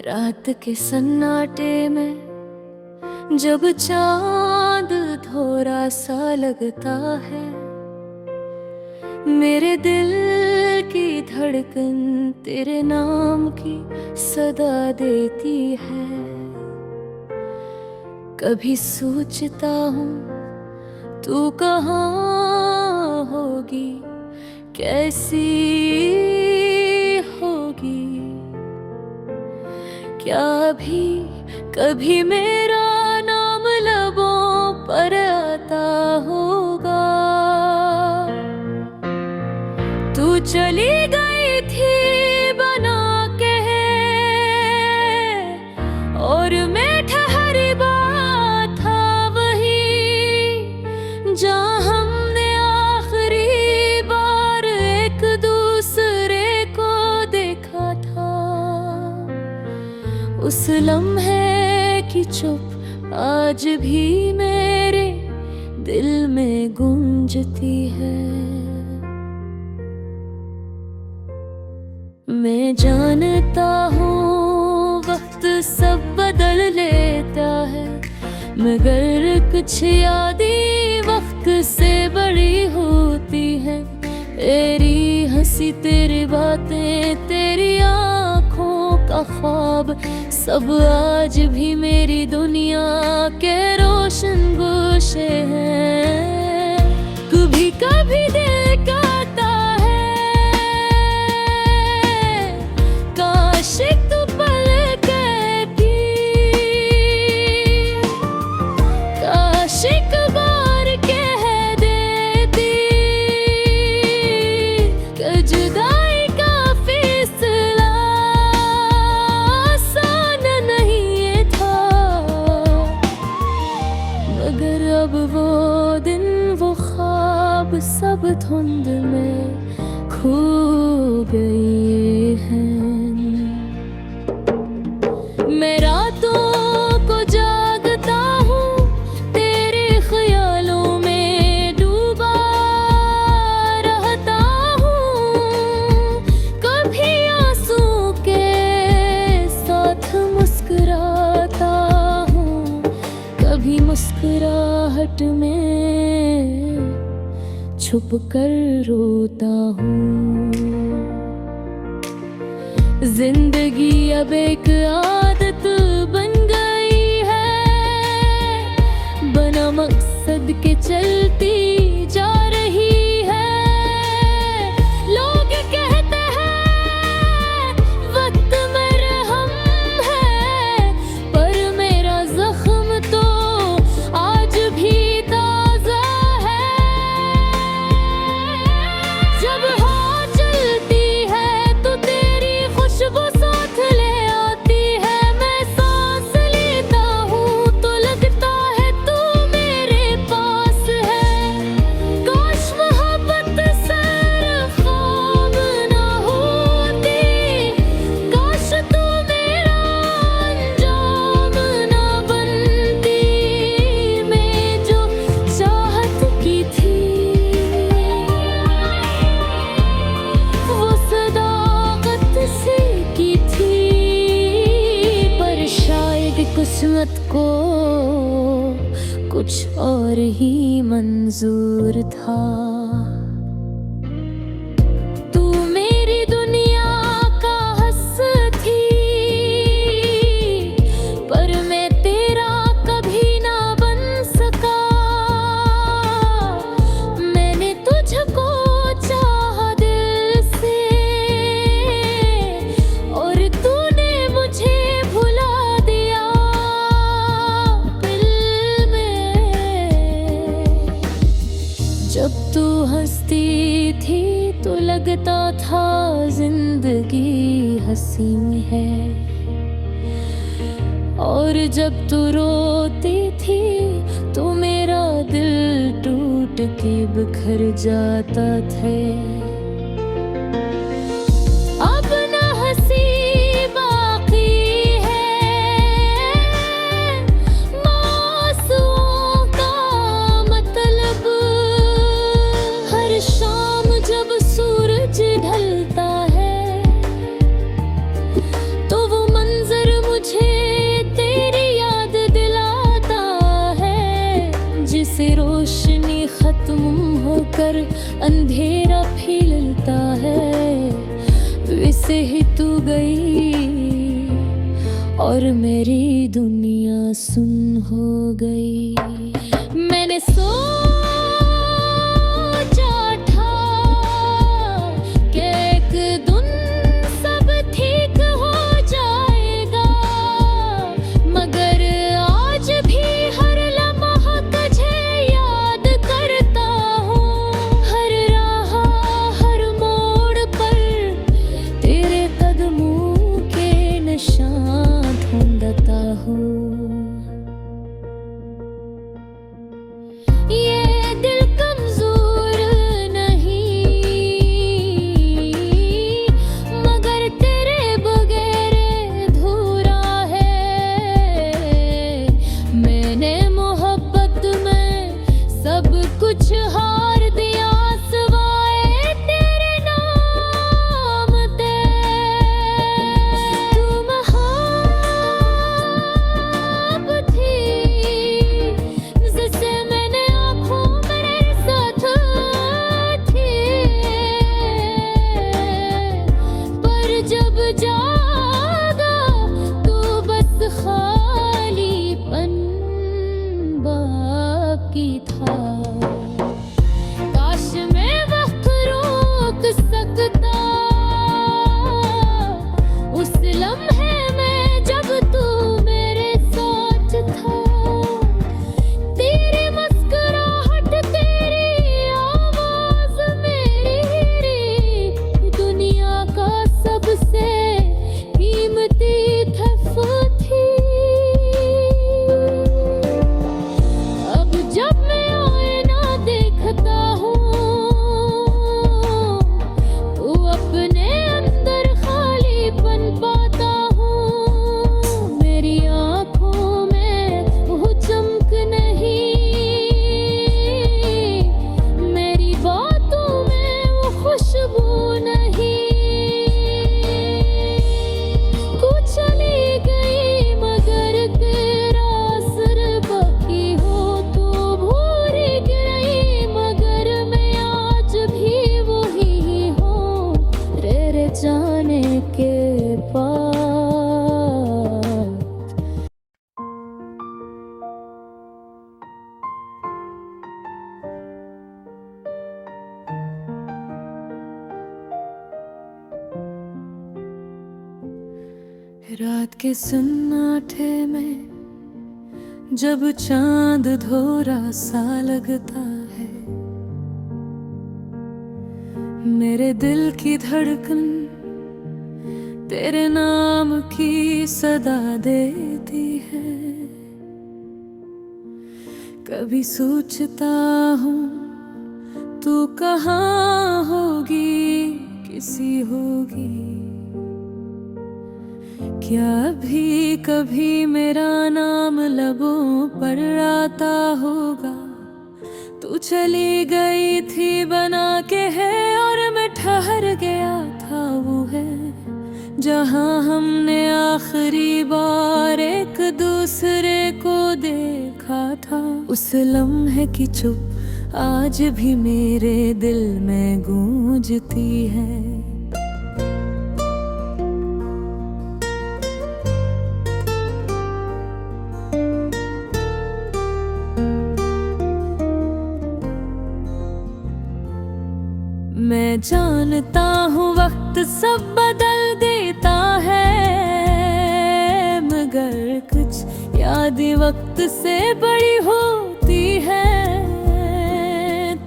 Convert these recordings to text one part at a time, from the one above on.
रात के सन्नाटे में जब चांद थोड़ा सा लगता है, मेरे दिल की धड़कन तेरे नाम की सदा देती है। कभी सोचता हूँ तू कहाँ होगी, कैसी होगी, क्या भी कभी मेरा नाम लबों पर आता होगा। तू चली गई थी बना के और मैं ठहरी बात था वही, जहाँ हमने आखिरी बार एक दूसरे को देखा था। उस लम्हे की चुप आज भी मेरे दिल में गूंजती है। मैं जानता हूँ वक्त सब बदल लेता है, मगर कुछ यादें वक्त से बड़ी होती है। तेरी हंसी, तेरी बातें, तेरी आँखों का ख्वाब, सब आज भी मेरी दुनिया के रोशन गोशे हैं। कभी कभी दिल कहता है काश तू पल कहती, काश एक बार कह देती कि जुदाई का फैसला आसान नहीं था। मगर अब वो दिन, वो ख्वाब सब धुंध में खो गए हैं। मैं रातों को जागता हूँ तेरे ख्यालों में डूबा रहता हूँ। कभी आंसू के साथ मुस्कुराता हूँ, कभी मुस्कुराहट में छुप कर रोता हूँ। जिंदगी अब एक आदत बन गई है, बिना मकसद के चलती जा रही है। लोग कहते हैं वक्त में रहम है, पर मेरा जख्म तो आज भी ताजा है। जब हवा चलती है तो तेरी खुशबू साथ ले आती है। मैं सांस लेता हूँ तो लगता है तू मेरे पास है। काश मोहब्बत सिर्फ ख्वाब ना होती, काश तू मेरा अंजाम ना बनती। मैं जो चाहत की थी वो सदाकत से की थी, पर शायद किस्मत को कुछ और ही मंजूर था। तू मेरी दुनिया का हंस थी, पर मैं तेरा कभी ना बन सका। मैंने तुझको चाहा दिल से और तूने मुझे भुला दिया दिल में। जब तू हंसती थी तो लगता था जिंदगी हंसी है, और जब तू रोती थी तो मेरा दिल टूट के बिखर जाता था। अब ना हंसी बाकी है, आंसुओं का मतलब। हर शाम जब सूरज ढलता है तो वो मंजर रोशनी खत्म होकर अंधेरा फैलता है, वैसे ही तू गई और मेरी दुनिया सुन हो गई। मैंने सोचा था कि एक दिन सब ठीक हो जाएगा, मगर आज भी हर लम्हा तुझे याद करता हूँ। हर राह हर मोड़ पर तेरे कदमों के निशान ढूंढता हूँ। ये दिल कमजोर नहीं, मगर तेरे बगैर अधूरा है। मैंने मोहब्बत में सब कुछ हार दिया, सिवाय तेरे नाम ते। तू महाब थी जिसे मैंने आँखों मेरे साथ थी, पर जब जागा तो बस खालीपन बाकी था। काश मैं वक्त रोक सकता उस लम्हे में जब तू मेरे साथ था। तेरी मुस्कुराहट तेरी आवाज मेरी दुनिया का सबसे कीमती तोहफा थी। अब जब मैं आईना देखता हूँ तो अपने अंदर खालीपन पाता हूँ। मेरी आँखों में वो चमक नहीं, मेरी बातों में वो खुशबू नहीं। तू चली गई मगर तेरा असर बाकी हो, तो भूल गई मगर मैं आज भी वही हूँ तेरे जाने के बाद। रात के सन्नाटे में जब चांद धोरा सा लगता है, मेरे दिल की धड़कन तेरे नाम की सदा देती है। कभी सोचता हूँ तू कहाँ होगी, किसी होगी क्या भी कभी मेरा नाम लबों पर आता होगा। तू चली गई थी बना के है और मैं ठहर गया था, वो है जहाँ हमने आखिरी बार एक दूसरे को देखा था। उस लम्हे की चुप आज भी मेरे दिल में गूंजती है। मैं जानता हूँ वक्त सब बदल देता है, मगर कुछ यादें वक्त से बड़ी होती है।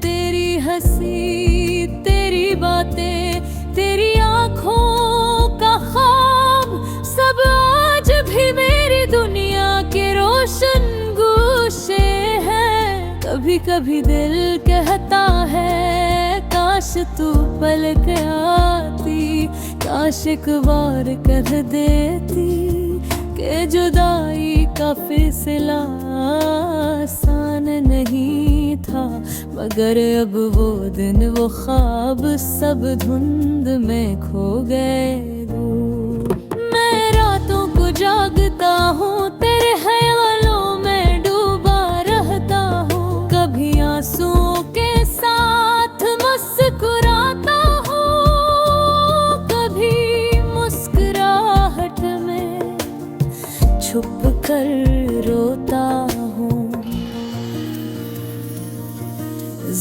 तेरी हंसी तेरी बातें तेरी आँखों का ख्वाब सब आज भी मेरी दुनिया के रोशन गोशे हैं। कभी कभी दिल कहता है काश तू पलक आती, काश एक बार कह देती कि जुदाई का फैसला आसान नहीं था। मगर अब वो दिन वो ख्वाब सब धुंध में खो गए दूर। मैं रातों को जागता हूँ तेरे ख्यालों में डूबा रहता हूँ, कभी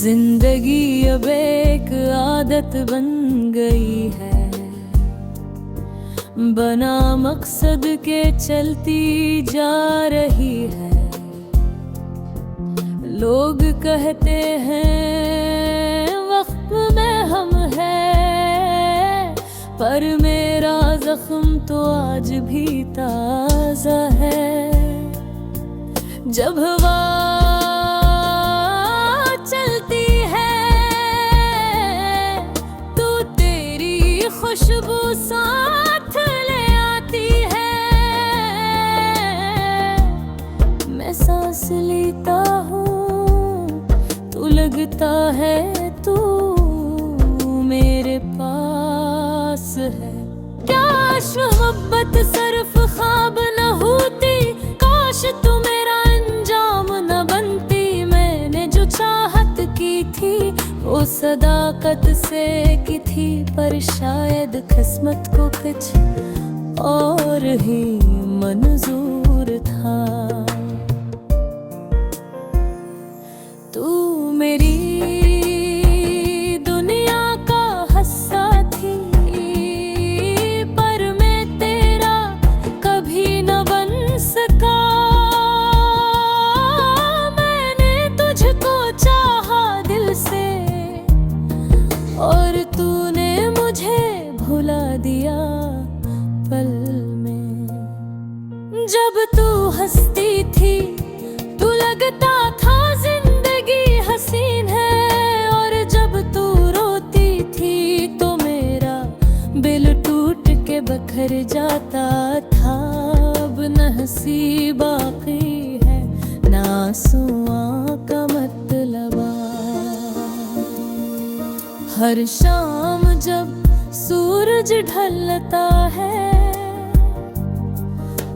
जिंदगी अब एक आदत बन गई है, बना मकसद के चलती जा रही है। लोग कहते हैं वक्त में हम हैं, पर मेरा जख्म तो आज भी ताज़ा है। जब हवा चलती है तो तेरी खुशबू साथ ले आती है। मैं सांस लेता हूँ तू लगता है तू मेरे पास है। काश मोहब्बत सिर्फ ख्वाब न होती, काश तू मेरा अंजाम न बनती। मैंने जो चाहत की थी वो सदाकत से की थी, पर शायद किस्मत को कुछ और ही मंजूर था। तू मेरी दुनिया का हिस्सा थी, पर मैं तेरा कभी न बन सका। मैंने तुझको चाहा दिल से और तूने मुझे भुला दिया पल में। जब तू हंसती थी तू लगता था जिंदगी हसीन है, और जब तू रोती थी तो मेरा दिल टूट के बिखर जाता था। अब न हंसी बाकी है ना आंसुओं का मतलबा। हर शाम जब सूरज ढलता है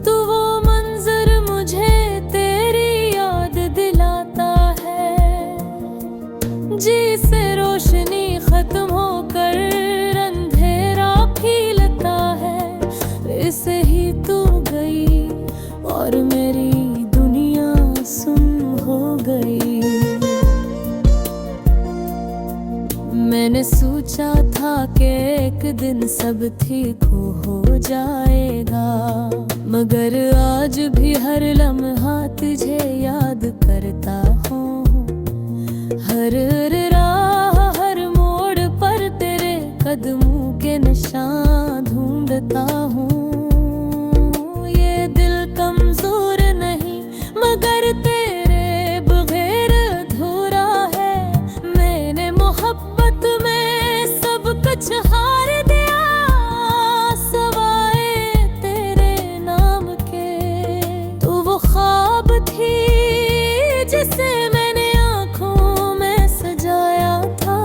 तो वो मंजर मुझे तेरी याद दिलाता है। जी से रोशनी खत्म होकर अंधेरा फैलता है, ऐसे ही तू गई और मेरी दुनिया सुन हो गई। मैंने सोचा था कि एक दिन सब ठीक हो जाएगा, मगर आज भी हर लम्हा तुझे याद करता हूँ। हर राह हर मोड़ पर तेरे कदमों के निशान ढूंढता हूँ। ये दिल कमजोर नहीं मगर तेरे बगैर अधूरा है। मैंने मोहब्बत में सब कुछ हार दिया, सवाए तेरे नाम के। तो वो ख्वाब थी जिसे मैंने आँखों में सजाया था,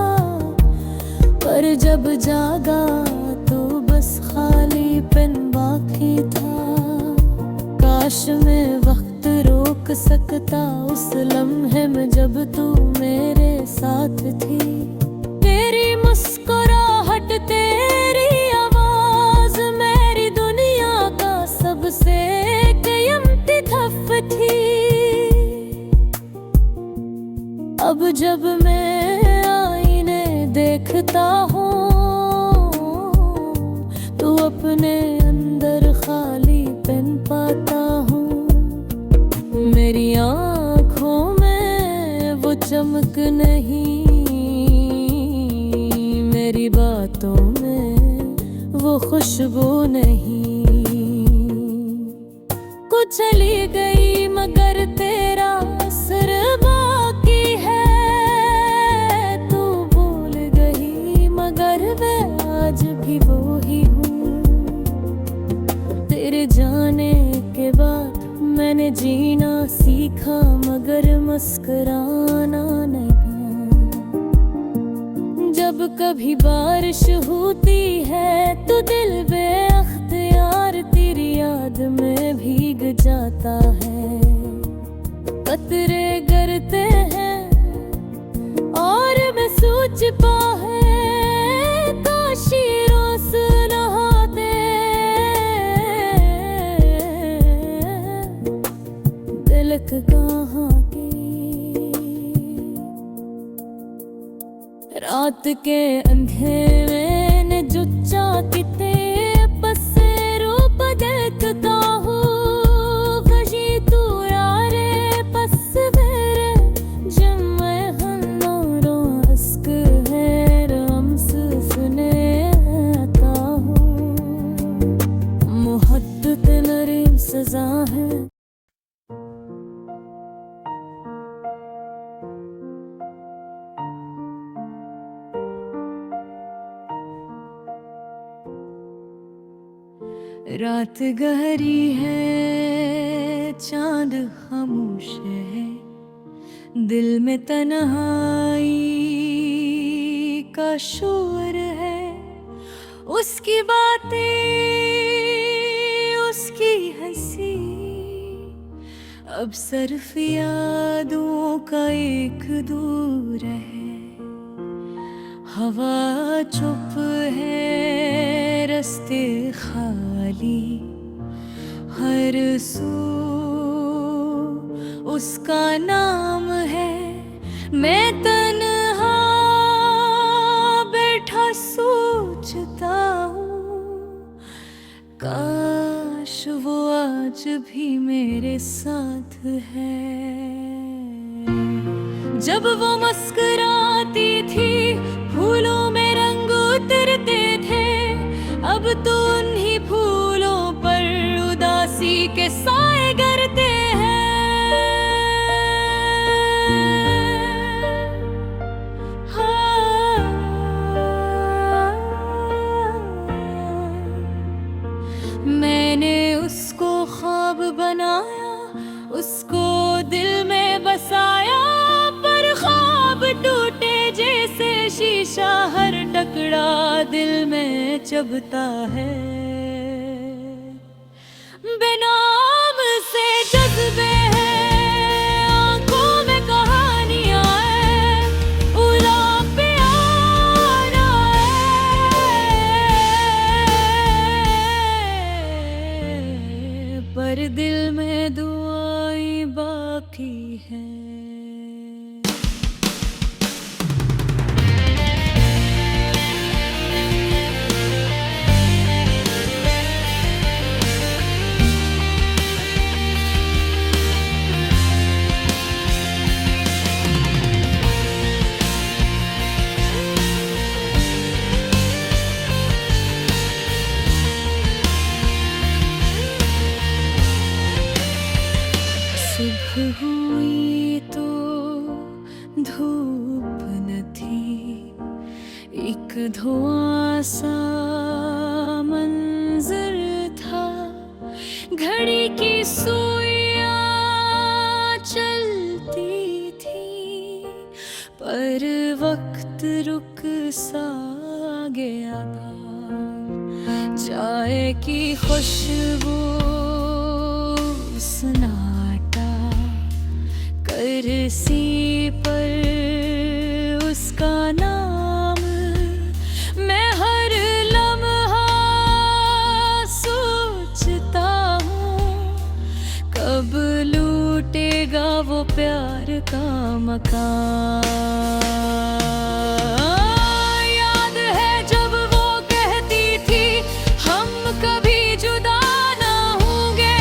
पर जब जागा तो बस खालीपन बाकी था। काश मैं वक्त रोक सकता उस लम्हे में जब तू मेरे साथ थी। तेरी मुस्कुराहट तेरी आवाज मेरी दुनिया का सबसे कीमती तोहफा थी। अब जब मैं आईने देखता हूँ तो अपने अंदर खालीपन पाता हूँ। मेरी आँखों में वो चमक नहीं, मेरी बातों में वो खुशबू नहीं। कुछ चली गई मगर तेरा असर बाकी है। तू भूल गई मगर मैं आज भी वो ही हूँ। तेरे जाने के बाद मैंने जीना सीखा मगर मुस्कुराना नहीं। जब कभी बारिश होती है तो दिल बेअख्तियार तेरी याद में भीग जाता है। कतरे गिरते हैं और मैं सोच पा है काश ये रोज नहाते। दिल कहाँ की रात के अंधेरे ने जुच्चा किते पसेरो पदकता हूँ वशी तू यारे पसवेरे जम्मे हन्नोरो अस्क है रम्स सुने आता हूँ मुहद्दत नरीम सजा है। रात गहरी है चांद खामोश है दिल में तन्हाई का शोर है उसकी बातें उसकी हंसी अब सिर्फ यादों का एक दूर है हवा चुप है रास्ते खाली हर सू उसका नाम है मैं तन्हा बैठा सोचता हूँ काश वो आज भी मेरे साथ है। जब वो मुस्कुराती थी फूलों में रंग उतरते थे अब तो उन्हीं फूलों पर उदासी के साए गिरते हैं। हाँ, मैंने उसको ख्वाब बनाया उसको दिल में बसाया टूटे जैसे शीशा हर टकरा दिल में चुभता है बेनाम से जज्बे हैं आंखों में कहानियां हैं उड़ा प्यारा है पर दिल में दुआएं बाकी हैं। सुबह हुई तो धूप न थी एक धुआं सा मंजर था घड़ी की सुइयां चलती थी पर वक्त रुक सा गया था चाय की खुशबू सन्नाटा करसी पर उसका नाम मैं हर लम्हा सोचता हूँ कब लूटेगा वो प्यार का मकान। याद है जब वो कहती थी हम कभी जुदा ना होंगे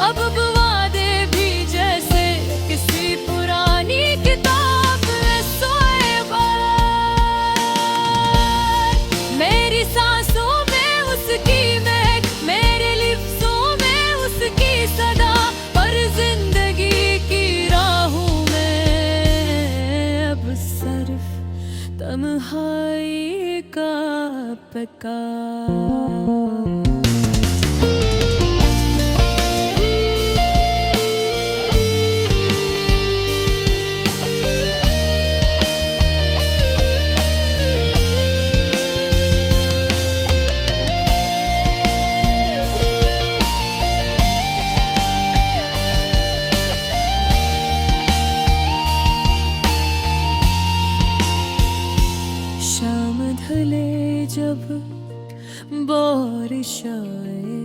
अब वादे भी जैसे किसी पुरानी किताब में सोए बार मेरी सांसों में उसकी महक मेरे लिप्सों में उसकी सदा पर जिंदगी की राहों में अब सिर्फ तन्हाई का पकार। शाम ढले जब बारिश आए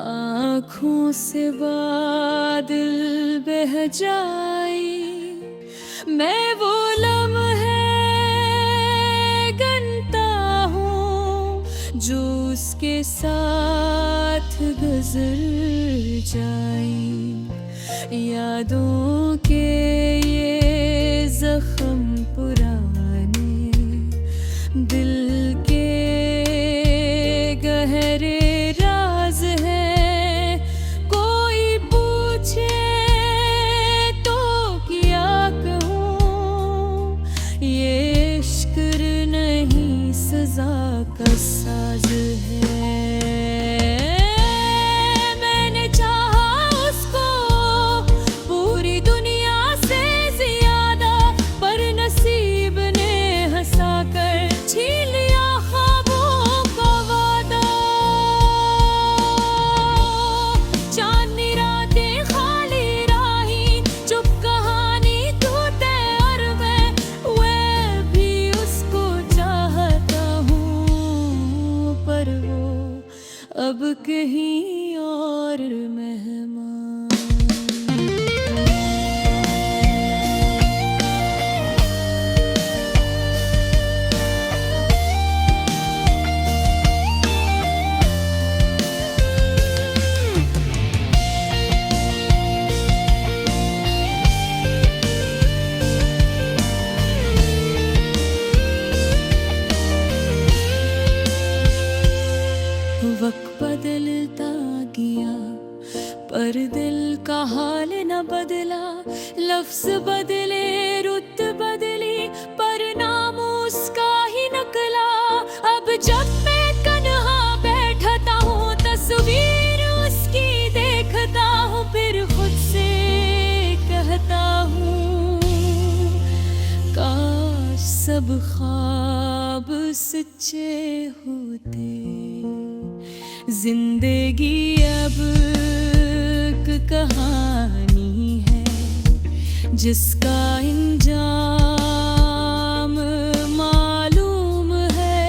आँखों से बादल बह जाए मैं वो लम्हे के साथ गुजर जाए, यादों के ये जख्म पुराने, दिल के गहरे राज हैं। कोई पूछे तो क्या कहूँ, ये इश्क नहीं सजा का साज है। मैंने चाहा उसको पूरी दुनिया से ज्यादा, पर नसीब ने हंसा कर छीन लिया ख्वाबों का वादा। चांदनी रातें खाली राही, चुप कहानी तू तय और मैं भी उसको चाहता हूँ, पर वो अब कहीं और मेहमान। वक्त बदलता गया पर दिल का हाल न बदला, लफ्ज बदले रुत बदली पर नाम उसका ही नकला। अब जब मैं तन्हा बैठता हूँ तस्वीर उसकी देखता हूँ, फिर खुद से कहता हूँ काश सब ख्वाब सच्चे होते। जिंदगी अब एक कहानी है जिसका इंजाम मालूम है,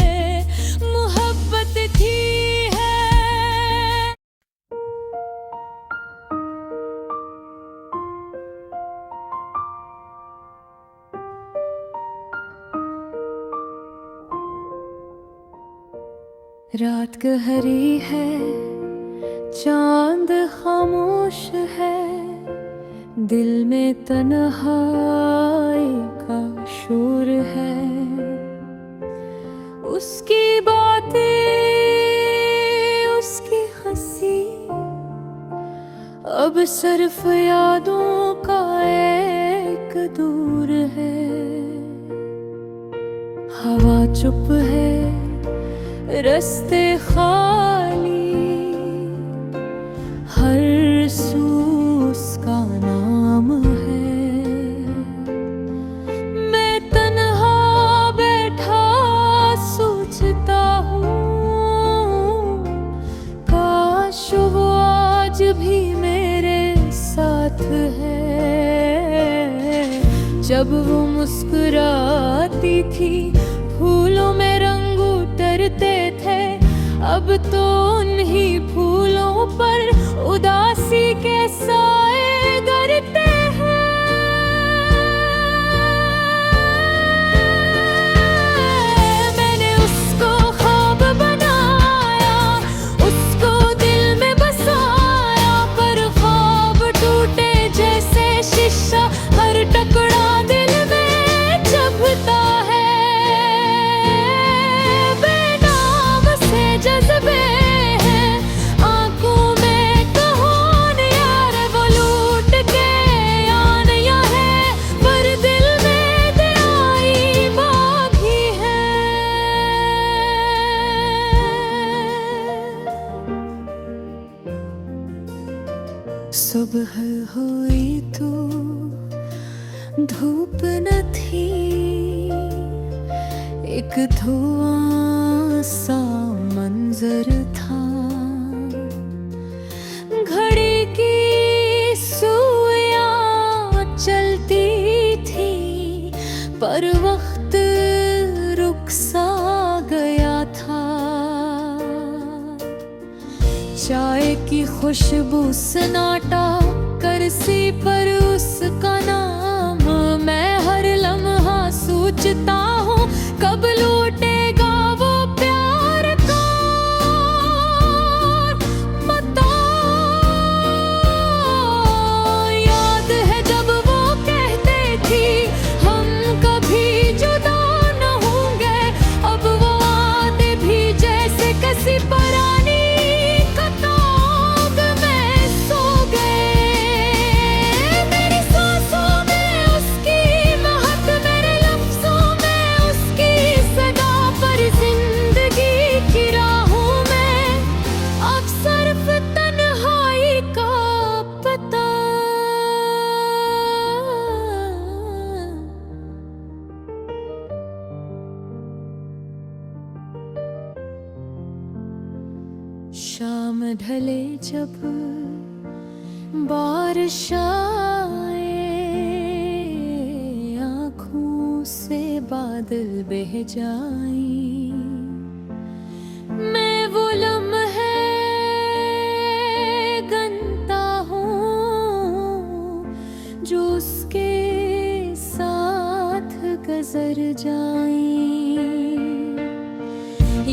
मोहब्बत थी है। रात गहरी है, चांद खामोश है, दिल में तन्हाई का शोर है। उसकी बातें, उसकी हंसी अब सिर्फ यादों का एक दूर है। हवा चुप है, रास्ते खाली, हर सू उसका नाम है। मैं तन्हा बैठा सोचता हूँ काश वो आज भी मेरे साथ है। जब वो मुस्कुराती थी फूलों में रंग उतरते थे, अब तो उन्हीं फूलों पर उदासी के साए गिरते हैं। मैंने उसको ख्वाब बनाया, उसको दिल में बसाया, पर ख्वाब टूटे जैसे शीशा, हर टुकड़ा दिल में चुभता है। जज्बे हैं आंखों में, कौन यार वो लूट के आनिया है, पर दिल में दयाई बाकी है। सुबह हुई तो धूप न थी, एक धुआं सा मंजर था। घड़ी की सुइयां चलती थी, पर वक्त रुक सा गया था। चाय की खुशबू सन्नाटा, करसी पर उसका नाम, मैं हर लम्हा सोचता हूँ कब लौटेगा वो प्यार का ढले जब बारिश आए, आँखों से बादल बह जाएं, मैं वो लम्हे गनता हूँ जो उसके साथ गुजर जाएं।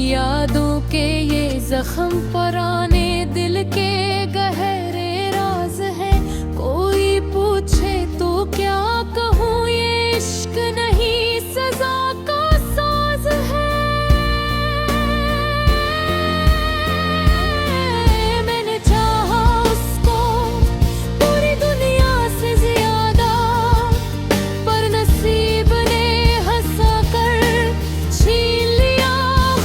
यादों के ये जख्म पुराने दिल के गहरे राज है, कोई पूछे तो क्या कहूँ, ये इश्क नहीं सजा का साज है। मैंने चाहा उसको पूरी दुनिया से ज्यादा, पर नसीब ने हंसा कर छीन लिया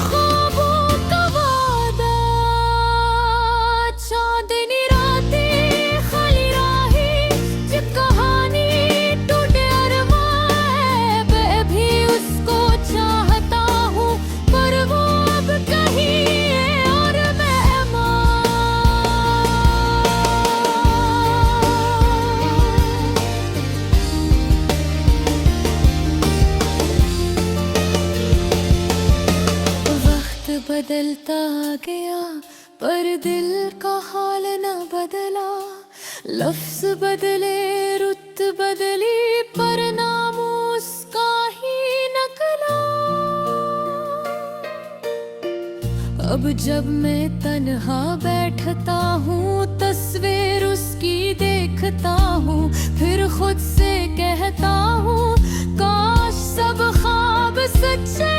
ख्वाबों का वादा। चांदनी रातें खाली राहें, जो कहानी टूटे अरमां है, मैं भी उसको चाहता हूँ, पर वो अब कहीं है और मैं माँ। वक्त बदलता गया पर दिल का हाल न बदला, लफ्ज बदले रुत बदली पर नाम उसका ही नकला। अब जब मैं तन्हा बैठता हूँ, तस्वीर उसकी देखता हूँ, फिर खुद से कहता हूँ काश सब ख्वाब सच्चे